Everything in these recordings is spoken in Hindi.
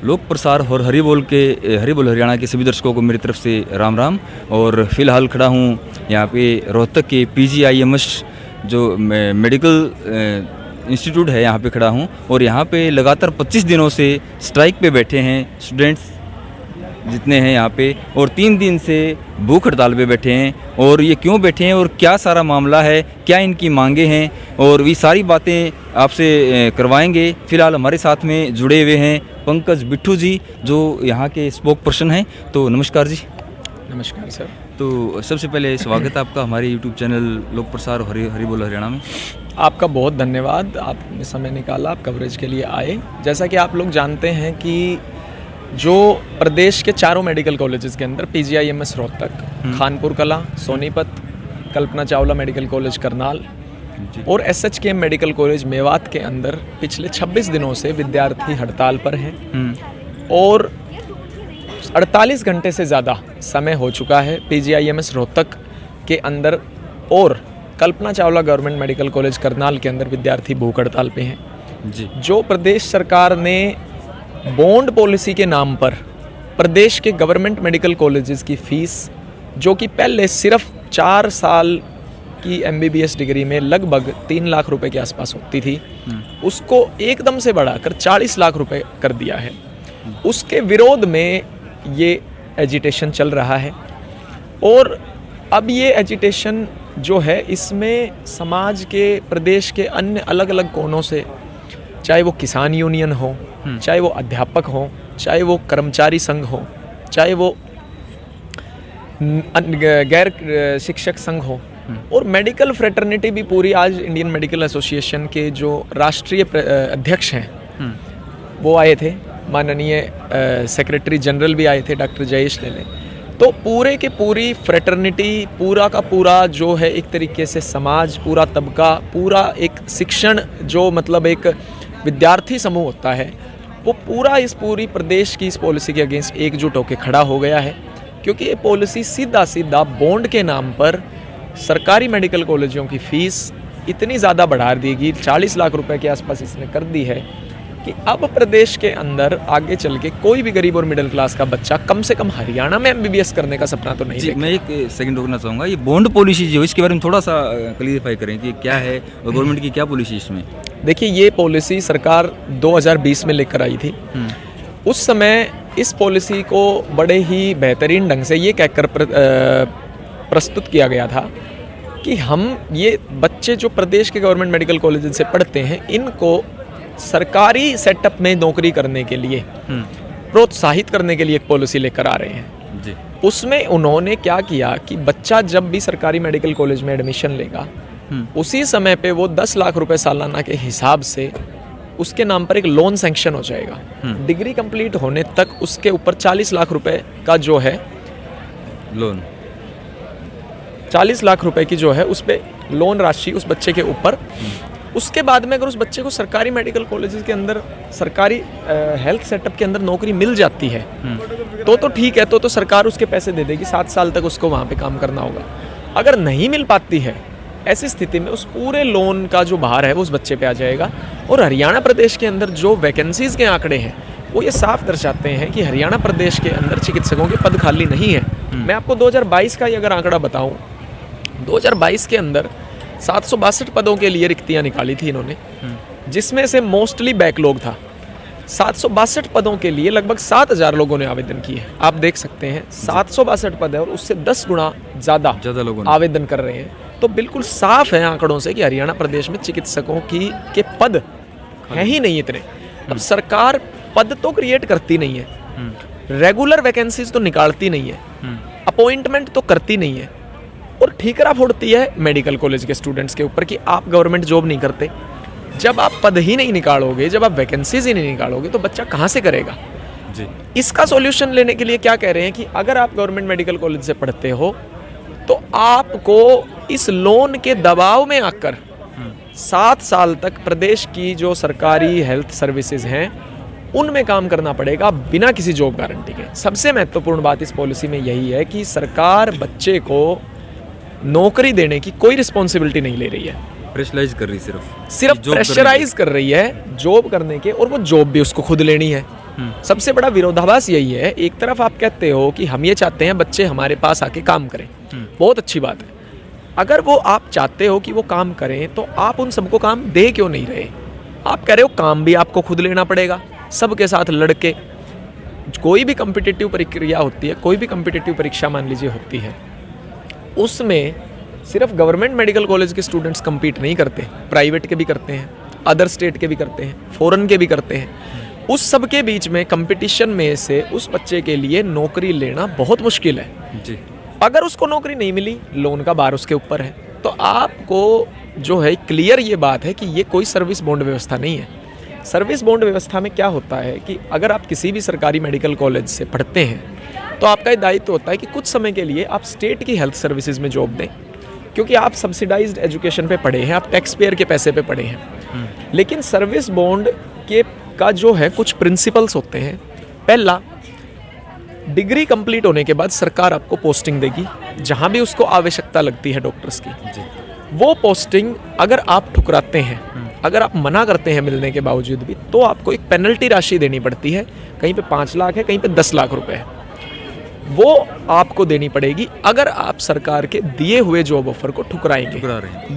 लोक प्रसार और हरी बोल हरियाणा के सभी दर्शकों को मेरी तरफ से राम राम। और फिलहाल खड़ा हूँ यहाँ पे रोहतक के PGIMS जो मेडिकल इंस्टीट्यूट है, यहाँ पे खड़ा हूँ। और यहाँ पे लगातार 25 दिनों से स्ट्राइक पे बैठे हैं स्टूडेंट्स जितने हैं यहाँ पे, और 3 दिन से भूख हड़ताल पे बैठे हैं। और ये क्यों बैठे हैं और क्या सारा मामला है, क्या इनकी मांगे हैं, और ये सारी बातें आपसे करवाएंगे। फिलहाल हमारे साथ में जुड़े हुए हैं पंकज बिट्ठू जी, जो यहाँ के स्पोक पर्सन हैं। तो नमस्कार जी। नमस्कार सर। तो सबसे पहले स्वागत है आपका हमारे यूट्यूब चैनल लोक प्रसार हरी बोल हरियाणा में। आपका बहुत धन्यवाद, आपने समय निकाला, आप कवरेज के लिए आए। जैसा कि आप लोग जानते हैं कि जो प्रदेश के चारों मेडिकल कॉलेजेस के अंदर PGIMS रोहतक, खानपुर कला, सोनीपत, कल्पना चावला मेडिकल कॉलेज करनाल और SHKM मेडिकल कॉलेज मेवात के अंदर पिछले 26 दिनों से विद्यार्थी हड़ताल पर हैं। और 48 घंटे से ज़्यादा समय हो चुका है PGIMS रोहतक के अंदर और Kalpana Chawla government medical college Karnal के अंदर विद्यार्थी भूख हड़ताल पे हैं जी। जो प्रदेश सरकार ने बॉन्ड पॉलिसी के नाम पर प्रदेश के गवर्नमेंट मेडिकल कॉलेजेस की फ़ीस, जो कि पहले सिर्फ 4 साल की MBBS डिग्री में लगभग 3 लाख रुपए के आसपास होती थी, उसको एकदम से बढ़ाकर 40 लाख रुपए कर दिया है। उसके विरोध में ये एजिटेशन चल रहा है। और अब ये एजिटेशन जो है, इसमें समाज के, प्रदेश के अन्य अलग अलग कोनों से, चाहे वो किसान यूनियन हो, चाहे वो अध्यापक हो, चाहे वो कर्मचारी संघ हो, चाहे वो गैर शिक्षक संघ हो, और मेडिकल फ्रेटर्निटी भी पूरी, आज इंडियन मेडिकल एसोसिएशन के जो राष्ट्रीय अध्यक्ष हैं वो आए थे, माननीय सेक्रेटरी जनरल भी आए थे डॉक्टर जयेश लेले। तो पूरे के पूरी फ्रेटर्निटी, पूरा का पूरा जो है एक तरीके से समाज, पूरा तबका, पूरा एक शिक्षण जो मतलब एक विद्यार्थी समूह होता है, वो पूरा इस पूरी प्रदेश की इस पॉलिसी के अगेंस्ट एकजुट होकर खड़ा हो गया है। क्योंकि ये पॉलिसी सीधा बॉन्ड के नाम पर सरकारी मेडिकल कॉलेजों की फ़ीस इतनी ज़्यादा बढ़ा देगी, 40 लाख रुपए के आसपास इसने कर दी है कि अब प्रदेश के अंदर आगे चल के कोई भी गरीब और मिडिल क्लास का बच्चा कम से कम हरियाणा में MBBS करने का सपना तो नहीं देखेगा। मैं एक सेकंड रोकना चाहूँगा, ये बॉन्ड पॉलिसी जो इसके बारे में थोड़ा सा क्लियरिफाई करें कि क्या है और गवर्नमेंट की क्या पॉलिसी इसमें। देखिए, ये पॉलिसी सरकार 2020 में लेकर आई थी। उस समय इस पॉलिसी को बड़े ही बेहतरीन ढंग से ये कहकर प्रस्तुत किया गया था कि हम ये बच्चे जो प्रदेश के गवर्नमेंट मेडिकल कॉलेज से पढ़ते हैं, इनको सरकारी सेटअप में नौकरी करने के लिए प्रोत्साहित करने के लिए एक पॉलिसी लेकर आ रहे हैं जी। उसमें उन्होंने क्या किया कि बच्चा जब भी सरकारी मेडिकल कॉलेज में एडमिशन लेगा, उसी समय पे वो 10 लाख रुपए सालाना के हिसाब से उसके नाम पर एक लोन सैंक्शन हो जाएगा। डिग्री कंप्लीट होने तक उसके ऊपर 40 लाख रुपए का जो है लोन, 40 लाख रुपए की जो है उस पे लोन राशि उस बच्चे के ऊपर। उसके बाद में अगर उस बच्चे को सरकारी मेडिकल कॉलेजेस के अंदर, सरकारी हेल्थ सेटअप के अंदर नौकरी मिल जाती है तो ठीक है, तो सरकार उसके पैसे दे देगी, 7 साल तक उसको वहाँ पे काम करना होगा। अगर नहीं मिल पाती है, ऐसी स्थिति में उस पूरे लोन का जो भार है वो उस बच्चे पे आ जाएगा। और हरियाणा प्रदेश के अंदर जो वैकेंसीज़ के आंकड़े हैं वो ये साफ दर्शाते हैं कि हरियाणा प्रदेश के अंदर चिकित्सकों के पद खाली नहीं है। मैं आपको 2022 का ही अगर आंकड़ा बताऊं, 2022 के अंदर 762 पदों के लिए रिक्तियां निकाली थी इन्होंने, जिसमें से मोस्टली बैकलॉग था। 762 पदों के लिए लगभग 7000 लोगों ने आवेदन किए। आप देख सकते हैं 762 पद है और उससे 10 गुना ज़्यादा लोग आवेदन कर रहे हैं। तो बिल्कुल साफ है आंकड़ों से कि हरियाणा प्रदेश में चिकित्सकों के पद हैं ही नहीं इतने। अब सरकार पद तो क्रिएट करती नहीं है, रेगुलर वैकेंसीज तो निकालती नहीं है, अपॉइंटमेंट तो करती नहीं है, और ठीकरा फोड़ती है मेडिकल कॉलेज के स्टूडेंट्स के ऊपर कि आप गवर्नमेंट जॉब नहीं करते। जब आप पद ही नहीं निकालोगे, जब आप वैकेंसीज ही नहीं निकालोगे, तो बच्चा कहाँ से करेगा जी। इसका सॉल्यूशन लेने के लिए क्या कह रहे हैं कि अगर आप गवर्नमेंट मेडिकल कॉलेज से पढ़ते हो तो आपको इस लोन के दबाव में आकर 7 साल तक प्रदेश की जो सरकारी हेल्थ सर्विसेज हैं उनमें काम करना पड़ेगा बिना किसी जॉब गारंटी के। सबसे महत्वपूर्ण बात इस पॉलिसी में यही है कि सरकार बच्चे को नौकरी देने की कोई रिस्पॉन्सिबिलिटी नहीं ले रही है, प्रेशराइज कर रही, सिर्फ प्रेशराइज कर रही है जॉब करने के, और वो जॉब भी उसको खुद लेनी है। सबसे बड़ा विरोधाभास यही है, एक तरफ आप कहते हो कि हम ये चाहते हैं बच्चे हमारे पास आके काम करें, बहुत अच्छी बात है। अगर वो आप चाहते हो कि वो काम करें तो आप उन सबको काम दे क्यों नहीं रहे? आप कह रहे हो काम भी आपको खुद लेना पड़ेगा, सबके साथ लड़के। कोई भी कॉम्पिटिटिव प्रक्रिया होती है, कोई भी कॉम्पिटिटिव परीक्षा मान लीजिए होती है, उसमें सिर्फ गवर्नमेंट मेडिकल कॉलेज के स्टूडेंट्स compete नहीं करते, प्राइवेट के भी करते हैं, अदर स्टेट के भी करते हैं, फॉरेन के भी करते हैं। उस सब के बीच में कंपटीशन में से उस बच्चे के लिए नौकरी लेना बहुत मुश्किल है जी। अगर उसको नौकरी नहीं मिली, लोन का भार उसके ऊपर है। तो आपको जो है क्लियर ये बात है कि ये कोई सर्विस बॉन्ड व्यवस्था नहीं है। सर्विस बॉन्ड व्यवस्था में क्या होता है कि अगर आप किसी भी सरकारी मेडिकल कॉलेज से पढ़ते हैं तो आपका ये दायित्व होता है कि कुछ समय के लिए आप स्टेट की हेल्थ सर्विसेज में जॉब दें, क्योंकि आप सब्सिडाइज्ड एजुकेशन पे पढ़े हैं, आप टैक्स पेयर के पैसे पे पढ़े हैं। लेकिन सर्विस बॉन्ड के का जो है कुछ प्रिंसिपल्स होते हैं। पहला, डिग्री कंप्लीट होने के बाद सरकार आपको पोस्टिंग देगी जहाँ भी उसको आवश्यकता लगती है डॉक्टर्स की। वो पोस्टिंग अगर आप ठुकराते हैं, अगर आप मना करते हैं मिलने के बावजूद भी, तो आपको एक पेनल्टी राशि देनी पड़ती है। कहीं पे 5 लाख है, कहीं पे 10 लाख रुपए है, वो आपको देनी पड़ेगी अगर आप सरकार के दिए हुए जॉब ऑफर को ठुकराएंगे।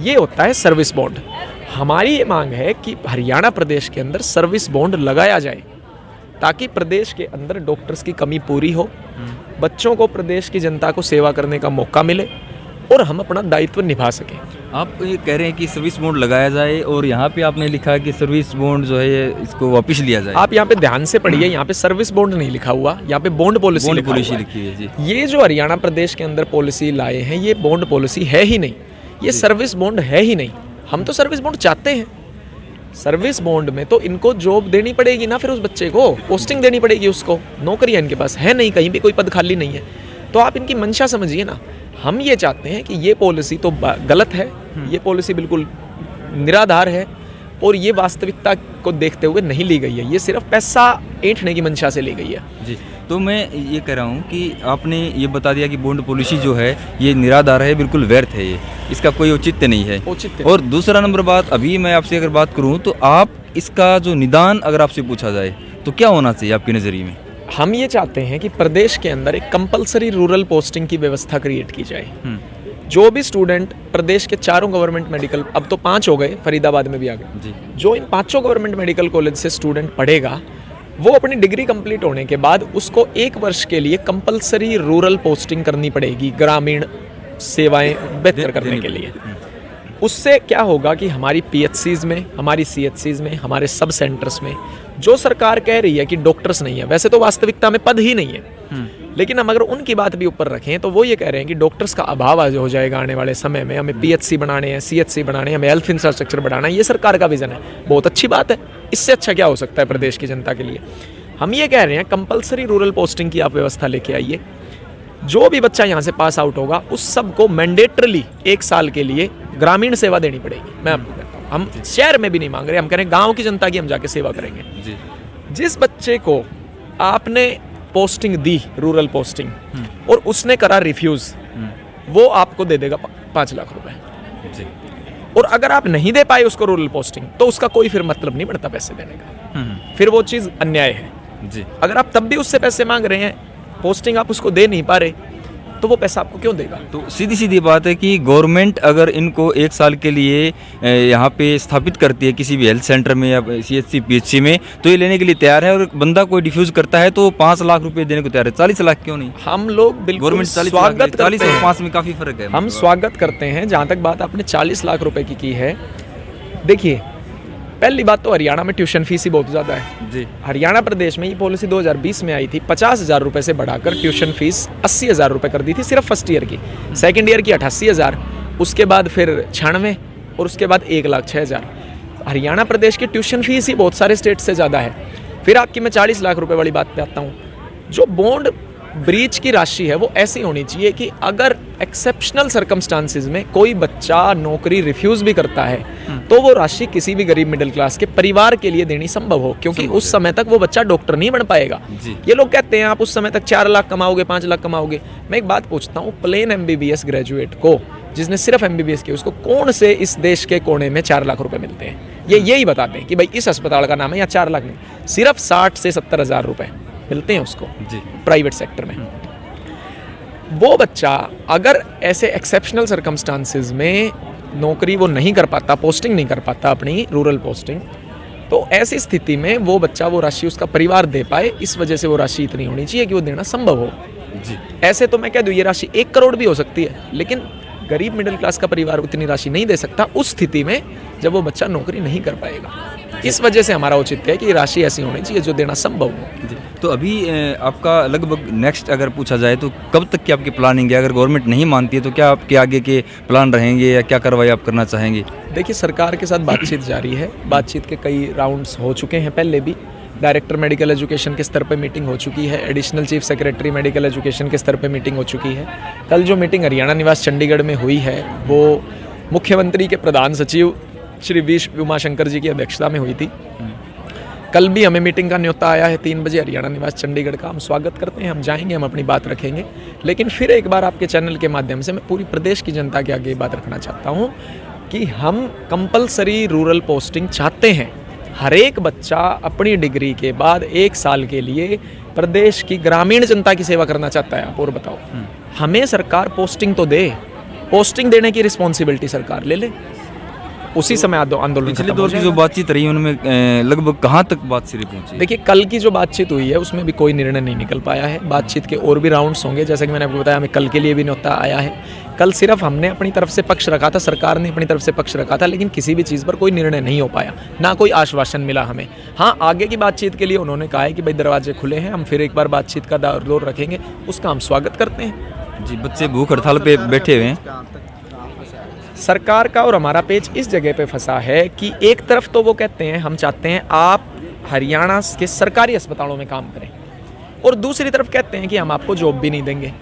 ये होता है सर्विस बॉन्ड। हमारी ये मांग है कि हरियाणा प्रदेश के अंदर सर्विस बॉन्ड लगाया जाए ताकि प्रदेश के अंदर डॉक्टर्स की कमी पूरी हो, बच्चों को प्रदेश की जनता को सेवा करने का मौका मिले और हम अपना दायित्व निभा सकें। आप ये कह रहे हैं कि सर्विस बॉन्ड लगाया जाए और यहाँ पे आपने लिखा है कि सर्विस बॉन्ड जो है इसको वापस लिया जाए। आप यहाँ पे ध्यान से पढ़िए, यहाँ पे सर्विस बॉन्ड नहीं लिखा हुआ, यहाँ पे बॉन्ड पॉलिसी लिखी है जी। ये जो हरियाणा प्रदेश के अंदर पॉलिसी लाए हैं, ये बॉन्ड पॉलिसी है ही नहीं, ये सर्विस बॉन्ड है ही नहीं। हम तो सर्विस बॉन्ड चाहते हैं। सर्विस बॉन्ड में तो इनको जॉब देनी पड़ेगी ना, फिर उस बच्चे को पोस्टिंग देनी पड़ेगी, उसको नौकरियां इनके पास है नहीं, कहीं भी कोई पद खाली नहीं है। तो आप इनकी मंशा समझिए ना। हम ये चाहते हैं कि ये पॉलिसी तो गलत है, ये पॉलिसी बिल्कुल निराधार है और ये वास्तविकता को देखते हुए नहीं ली गई है, ये सिर्फ पैसा ऐंठने की मंशा से ली गई है जी। तो मैं ये कह रहा हूँ कि आपने ये बता दिया कि बॉन्ड पॉलिसी जो है ये निराधार है, बिल्कुल व्यर्थ है, ये इसका कोई औचित्य नहीं है। और दूसरा नंबर बात, अभी मैं आपसे अगर बात करूँ तो आप इसका जो निदान अगर आपसे पूछा जाए तो क्या होना चाहिए आपके नज़रिए में? हम ये चाहते हैं कि प्रदेश के अंदर एक कंपलसरी रूरल पोस्टिंग की व्यवस्था क्रिएट की जाए। जो भी स्टूडेंट प्रदेश के 4 गवर्नमेंट मेडिकल, अब तो 5 हो गए, फरीदाबाद में भी आ गए, जो इन 5 गवर्नमेंट मेडिकल कॉलेज से स्टूडेंट पढ़ेगा, वो अपनी डिग्री कंप्लीट होने के बाद उसको 1 वर्ष के लिए कंपलसरी रूरल पोस्टिंग करनी पड़ेगी, ग्रामीण सेवाएं बेहतर करने के लिए। उससे क्या होगा कि हमारी PHCs में, हमारी CHCs में, हमारे सब सेंटर्स में जो सरकार कह रही है कि डॉक्टर्स नहीं है, वैसे तो वास्तविकता में पद ही नहीं है, लेकिन हम अगर उनकी बात भी ऊपर रखें तो वो ये कह रहे हैं कि डॉक्टर्स का अभाव हो जाएगा आने वाले समय में, हमें PHC बनाने हैं, CHC बनाने हैं, हमें हेल्थ इंफ्रास्ट्रक्चर बढ़ाना है। ये सरकार का विजन है, बहुत अच्छी बात है। इससे अच्छा क्या हो सकता है प्रदेश की जनता के लिए? हम ये कह रहे हैं कंपलसरी रूरल पोस्टिंग की आप व्यवस्था लेके आइए। जो भी बच्चा यहाँ से पास आउट होगा उस सबको मैंडेटरली 1 साल के लिए ग्रामीण सेवा देनी पड़ेगी। मैं आपको कहता हूँ, हम शहर में भी नहीं मांग रहे, हम कह रहे हैं गाँव की जनता की हम जाके सेवा करेंगे जी। जिस बच्चे को आपने पोस्टिंग दी, रूरल पोस्टिंग, और उसने करा रिफ्यूज, वो आपको दे देगा 5 लाख रुपए जी। और अगर आप नहीं दे पाए उसको रूरल पोस्टिंग तो उसका कोई फिर मतलब नहीं पड़ता पैसे देने का, फिर वो चीज़ अन्याय है जी। अगर आप तब भी उससे पैसे मांग रहे हैं, पोस्टिंग आप उसको दे नहीं पा रहे, तो वो पैसा आपको क्यों देगा? तो सीधी सीधी बात है कि गवर्नमेंट अगर इनको 1 साल के लिए यहाँ पे स्थापित करती है किसी भी हेल्थ सेंटर में या CHC PHC में, तो ये लेने के लिए तैयार है। और बंदा कोई डिफ्यूज करता है तो 5 लाख रुपए देने को तैयार है। 40 लाख क्यों नहीं? हम लोग बिल्कुल स्वागत 40 और 5 में काफ़ी फर्क है। हम स्वागत करते हैं। जहाँ तक बात आपने 40 लाख रुपए की है, देखिए पहली बात तो हरियाणा में ट्यूशन फीस ही बहुत ज़्यादा है जी। हरियाणा प्रदेश में ये पॉलिसी 2020 में आई थी, 50,000 रुपये से बढ़ाकर ट्यूशन फीस 80,000 रुपये कर दी थी सिर्फ फर्स्ट ईयर की। सेकंड ईयर की 88,000, उसके बाद फिर 96 और उसके बाद 1,06,000। हरियाणा प्रदेश की ट्यूशन फीस ही बहुत सारे स्टेट से ज़्यादा है। फिर आपकी मैं 40 लाख रुपये वाली बात पे आता हूँ। जो बॉन्ड ब्रीच की राशि है वो ऐसी होनी चाहिए कि अगर एक्सेप्शनल सर्कमस्टांसिस में कोई बच्चा नौकरी रिफ्यूज भी करता है तो वो राशि किसी भी गरीब मिडिल क्लास के परिवार के लिए देनी संभव हो, क्योंकि उस समय तक वो बच्चा डॉक्टर नहीं बन पाएगा। ये लोग कहते हैं आप उस समय तक 4 लाख कमाओगे, 5 लाख कमाओगे। मैं एक बात पूछता हूँ, प्लेन MBBS ग्रेजुएट को, जिसने सिर्फ MBBS की, उसको कौन से इस देश के कोने में 4 लाख रुपए मिलते हैं? ये यही बताते हैं कि भाई इस अस्पताल का नाम है, या 4 लाख नहीं, सिर्फ 60 से 70 हज़ार रुपए मिलते हैं उसको जी। प्राइवेट सेक्टर में। वो बच्चा अगर ऐसे एक्सेप्शनल सर्कमस्टांसेस में नौकरी वो नहीं कर पाता, पोस्टिंग नहीं कर पाता अपनी रूरल पोस्टिंग, तो ऐसी स्थिति में वो बच्चा वो राशि उसका परिवार दे पाए, इस वजह से वो राशि इतनी होनी चाहिए कि वो देना संभव हो। जी। ऐसे तो मैं कह दूँ ये राशि 1 करोड़ भी हो सकती है, लेकिन गरीब मिडिल क्लास का परिवार उतनी राशि नहीं दे सकता उस स्थिति में जब वो बच्चा नौकरी नहीं कर पाएगा। इस वजह से हमारा औचित्य है कि ये राशि ऐसी होनी चाहिए जो देना संभव हो। जी। तो अभी आपका लगभग नेक्स्ट अगर पूछा जाए तो कब तक की आपकी प्लानिंग है? अगर गवर्नमेंट नहीं मानती है तो क्या आपके आगे के प्लान रहेंगे या क्या कार्रवाई आप करना चाहेंगे? देखिए, सरकार के साथ बातचीत जारी है। बातचीत के कई राउंड्स हो चुके हैं पहले भी। डायरेक्टर मेडिकल एजुकेशन के स्तर पर मीटिंग हो चुकी है, additional chief secretary medical education के स्तर पर मीटिंग हो चुकी है। कल जो मीटिंग हरियाणा निवास चंडीगढ़ में हुई है वो मुख्यमंत्री के प्रधान सचिव श्री वी उमाशंकर जी की अध्यक्षता में हुई थी। कल भी हमें मीटिंग का न्योता आया है 3 बजे हरियाणा निवास चंडीगढ़ का। हम स्वागत करते हैं, हम जाएंगे, हम अपनी बात रखेंगे। लेकिन फिर एक बार आपके चैनल के माध्यम से मैं पूरी प्रदेश की जनता के आगे बात रखना चाहता हूँ कि हम कंपलसरी रूरल पोस्टिंग चाहते हैं। हर एक बच्चा अपनी डिग्री के बाद 1 साल के लिए प्रदेश की ग्रामीण जनता की सेवा करना चाहता है। आप और बताओ, हमें सरकार पोस्टिंग तो दे, पोस्टिंग देने की रिस्पॉन्सिबिलिटी सरकार ले ले, उसी समय आंदोलन पिछले दौर की जो बातचीत रही उनमें लगभग कहाँ तक बात सिरी पहुंची? देखिए, कल की जो बातचीत हुई है उसमें भी कोई निर्णय नहीं निकल पाया है। बातचीत के और भी राउंड्स होंगे, जैसा कि मैंने आपको बताया, हमें कल के लिए भी न्योता आया है। कल सिर्फ हमने अपनी तरफ से पक्ष रखा था, सरकार ने अपनी तरफ से पक्ष रखा था, लेकिन किसी भी चीज़ पर कोई निर्णय नहीं हो पाया, ना कोई आश्वासन मिला हमें। हाँ, आगे की बातचीत के लिए उन्होंने कहा है कि भाई दरवाजे खुले हैं, हम फिर एक बार बातचीत का दौर रखेंगे, उसका हम स्वागत करते हैं। जी। बच्चे भूख हड़ताल पे बैठे हुए हैं। सरकार का और हमारा पेच इस जगह पे फंसा है कि एक तरफ तो वो कहते हैं हम चाहते हैं आप हरियाणा के सरकारी अस्पतालों में काम करें, और दूसरी तरफ कहते हैं कि हम आपको जॉब भी नहीं देंगे।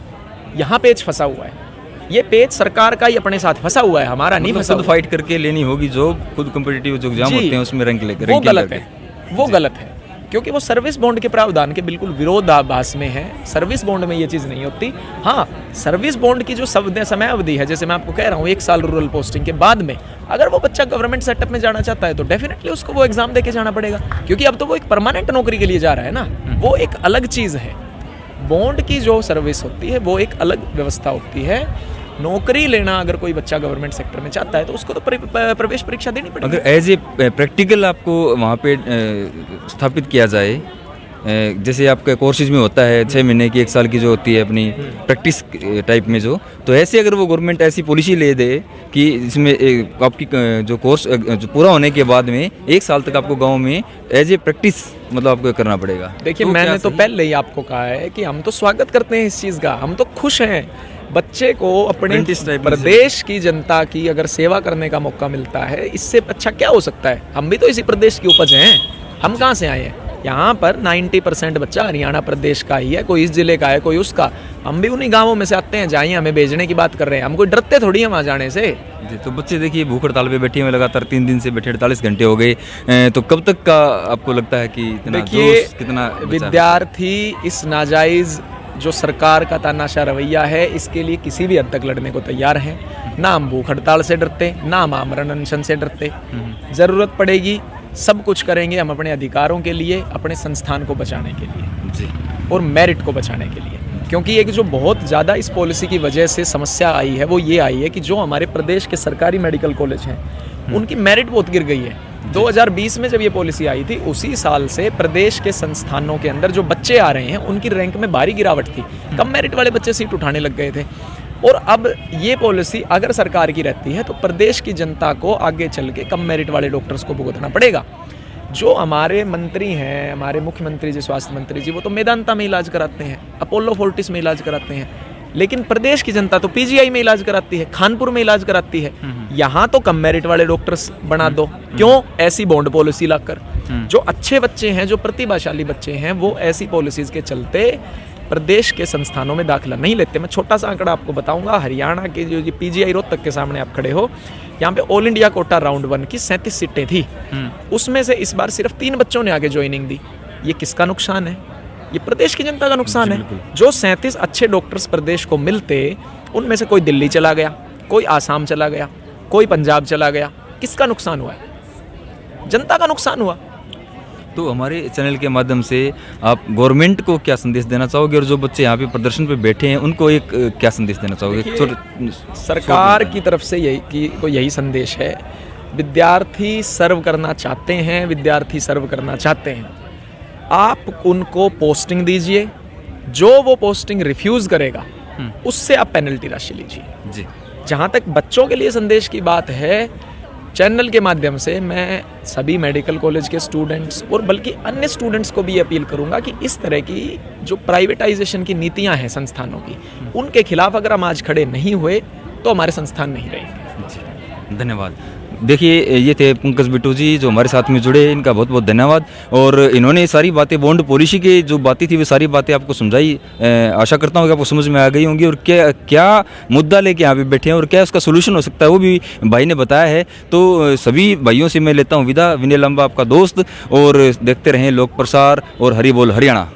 यहाँ पेच फंसा हुआ है। ये पेच सरकार का ही अपने साथ फंसा हुआ है, हमारा नहीं फंसा। खुद फाइट करके लेनी होगी जॉब, खुद कॉम्पिटिटिव जो एग्जाम होते हैं उसमें रैंक लेकर। वो गलत है, वो गलत है, क्योंकि वो सर्विस बॉन्ड के प्रावधान के बिल्कुल विरोधाभास में है। सर्विस बॉन्ड में ये चीज़ नहीं होती। हाँ, सर्विस बॉन्ड की जो समय अवधि है, जैसे मैं आपको कह रहा हूँ 1 साल रूरल पोस्टिंग के बाद में अगर वो बच्चा गवर्नमेंट सेटअप में जाना चाहता है तो डेफिनेटली उसको वो एग्जाम देके जाना पड़ेगा, क्योंकि अब तो वो एक परमानेंट नौकरी के लिए जा रहा है ना, वो एक अलग चीज़ है। बॉन्ड की जो सर्विस होती है वो एक अलग व्यवस्था होती है। नौकरी लेना अगर कोई बच्चा गवर्नमेंट सेक्टर में चाहता है तो उसको तो प्रवेश परीक्षा देनी पड़ेगी। अगर एज ए प्रैक्टिकल आपको वहाँ पे स्थापित किया जाए, जैसे आपके कोर्सेज में होता है 6 महीने की 1 साल की जो होती है अपनी प्रैक्टिस टाइप में जो, तो ऐसे अगर वो गवर्नमेंट ऐसी पॉलिसी ले दे कि इसमें आपकी जो कोर्स जो पूरा होने के बाद में 1 साल तक आपको गाँव में एज ए प्रैक्टिस मतलब आपको करना पड़ेगा। देखिए, तो मैंने तो पहले ही आपको कहा है कि हम तो स्वागत करते हैं इस चीज़ का, हम तो खुश हैं। बच्चे को अपने प्रदेश की जनता की अगर सेवा करने का मौका मिलता है, इससे अच्छा क्या हो सकता है। हम भी तो इसी प्रदेश की उपज हैं, हम कहाँ से आए हैं। यहाँ पर 90% बच्चा हरियाणा प्रदेश का ही है, कोई इस जिले का है, कोई उसका। हम भी उन्हीं गांवों में से आते हैं, जाइए हमें भेजने की बात कर रहे हैं, हम कोई डरते थोड़ी हैं वहाँ जाने से। जी। तो बच्चे देखिए भूख हड़ताल पे बैठे हुए लगातार 3 दिन से बैठे, 48 घंटे हो गए, तो कब तक का आपको लगता है कि इतना जोश कितना विद्यार्थी इस नाजायज़ जो सरकार का तानाशाह रवैया है इसके लिए किसी भी हद तक लड़ने को तैयार हैं। ना हम भूख हड़ताल से डरते, ना हम आमरण अनशन से डरते। ज़रूरत पड़ेगी सब कुछ करेंगे हम अपने अधिकारों के लिए, अपने संस्थान को बचाने के लिए जी, और मेरिट को बचाने के लिए। क्योंकि एक जो बहुत ज़्यादा इस पॉलिसी की वजह से समस्या आई है वो ये आई है कि जो हमारे प्रदेश के सरकारी मेडिकल कॉलेज हैं उनकी मेरिट बहुत गिर गई है। 2020 में जब ये पॉलिसी आई थी उसी साल से प्रदेश के संस्थानों के अंदर जो बच्चे आ रहे हैं उनकी रैंक में भारी गिरावट थी, कम मेरिट वाले बच्चे सीट उठाने लग गए थे। और अब ये पॉलिसी अगर सरकार की रहती है तो प्रदेश की जनता को आगे चल के कम मेरिट वाले डॉक्टर्स को भुगतना पड़ेगा। जो हमारे मंत्री हैं, हमारे मुख्यमंत्री जी, स्वास्थ्य मंत्री जी, वो तो मेदांता में इलाज कराते हैं, अपोलो फोर्टिस में इलाज कराते हैं, लेकिन प्रदेश की जनता तो पीजीआई में इलाज कराती है, खानपुर में इलाज कराती है। यहाँ तो कम मेरिट वाले डॉक्टर्स बना दो, क्यों? ऐसी बॉन्ड पॉलिसी लाकर। जो अच्छे बच्चे हैं, जो प्रतिभाशाली बच्चे हैं, वो ऐसी पॉलिसीज के चलते प्रदेश के संस्थानों में दाखिला नहीं लेते। मैं छोटा सा आंकड़ा आपको बताऊंगा। हरियाणा के जो पीजीआई रोहतक के सामने आप खड़े हो, यहाँ पे ऑल इंडिया कोटा राउंड 1 की 37 सीटें थी, उसमें से इस बार सिर्फ 3 बच्चों ने आगे ज्वाइनिंग दी। ये किसका नुकसान है? ये प्रदेश की जनता का नुकसान है। जो 37 अच्छे डॉक्टर्स प्रदेश को मिलते, उनमें से कोई दिल्ली चला गया, कोई आसाम चला गया, कोई पंजाब चला गया। किसका नुकसान हुआ है? जनता का नुकसान हुआ। तो हमारे चैनल के माध्यम से आप गवर्नमेंट को क्या संदेश देना चाहोगे, और जो बच्चे यहाँ पे प्रदर्शन पे बैठे हैं उनको एक क्या संदेश देना चाहोगे? सरकार की तरफ से यही संदेश है, विद्यार्थी सर्व करना चाहते हैं, विद्यार्थी सर्व करना चाहते हैं, आप उनको पोस्टिंग दीजिए, जो वो पोस्टिंग रिफ्यूज़ करेगा उससे आप पेनल्टी राशि लीजिए जी। जहाँ तक बच्चों के लिए संदेश की बात है, चैनल के माध्यम से मैं सभी मेडिकल कॉलेज के स्टूडेंट्स और बल्कि अन्य स्टूडेंट्स को भी अपील करूंगा कि इस तरह की जो प्राइवेटाइजेशन की नीतियां हैं संस्थानों की, उनके खिलाफ अगर हम आज खड़े नहीं हुए तो हमारे संस्थान नहीं रहेंगे। जी, धन्यवाद। देखिए, ये थे पंकज बिट्टू जी जो हमारे साथ में जुड़े, इनका बहुत बहुत धन्यवाद। और इन्होंने सारी बातें, बॉन्ड पॉलिसी की जो बातें थी वो सारी बातें आपको समझाई। आशा करता हूँ कि आपको समझ में आ गई होंगी, और क्या मुद्दा लेके यहाँ पे बैठे हैं और क्या उसका सोल्यूशन हो सकता है वो भी भाई ने बताया है। तो सभी भाइयों से मैं लेता हूँ विदा। विनय लंबा आपका दोस्त, और देखते रहें लोक प्रसार और हरी बोल हरियाणा।